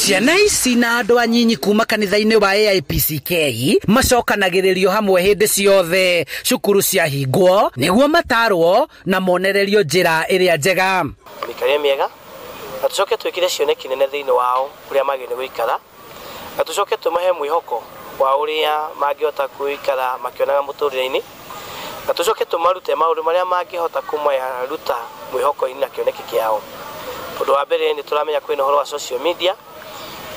Ciana ici na andu anyinyi kuma kanitha-ini wa AIPCK macokanagiririo hamwe hindi ciothe cukuru cia hingwo niguo matarwo na monererio njira iria njega mikare miega na tucoke twikire cioneki nene thiini wao uria magene guikara na tucoke tumahe mwihoko wa uria mangihota guikara makionaga muturire-ini na tucoke tumarute maundu maria mangihota kumaruta mwihoko-ini na kioneki kiao. Undu wa mbere ni turamenya kwina horo wa social media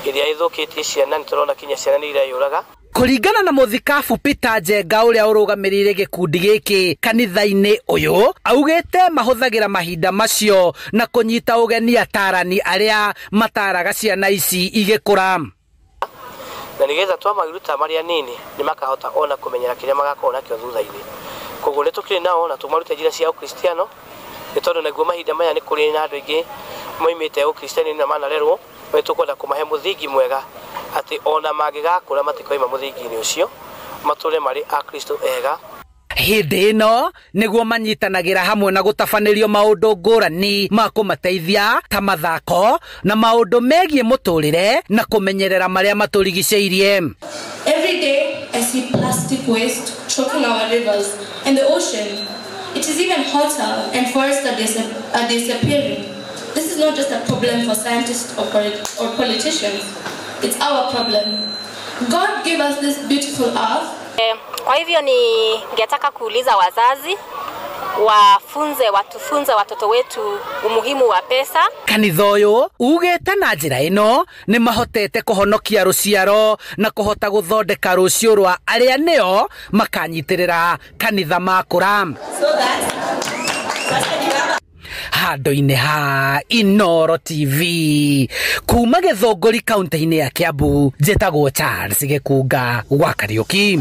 iria ithukitie ciana ni turona kinya ciana ni iria yuraga. Kuringana na muthikabu Peter Njenga uria urugamirire gikundi giki kanitha-ini uyu augite mahuthagira mahinda macio na kunyita ugeni atarani aria mataraga ciana ici igikura na nigetha twamaruta maria nini ni makahota ona kumenyera kiria magakorwo nakio thutha-ini. Koguo ni tukiri nao na tumarute njira cia ukristiano ni tondu naguo mahinda maya ni kuri na andu ingi moimite ukristiano na manarerwo we tukwenda kumahe muthingi mwega ati ona mangigakura matikoima muthingi-ini ucio mature mari a Kristo ega. Hindi ino niguo manyitanagira hamwe na gutabanirio maundu ngurani ma kumateithia ta mathako na maundu megie muturire na kumenyerera maria maturigiceirie. Every day I see plastic waste choking our rivers and the ocean. It is even hotter and forests are disappearing. This is not just a problem for scientists or politicians. It's our problem. God gave us this beautiful earth. Kwa hivyo ningetaka kuuliza wazazi watufunze watoto wetu umuhimu wa pesa. Kanitha uyu ugete na njira ino ni mahotete kuhonokia ruciaro na kuhota guthondeka rucio rwa aria nio makanyitirira kanitha makura. Handu-ini ha Inooro TV kuma Githunguri kaunti-ini ya Kiambu njitagwo Charles Gikunga gwa Kariuki.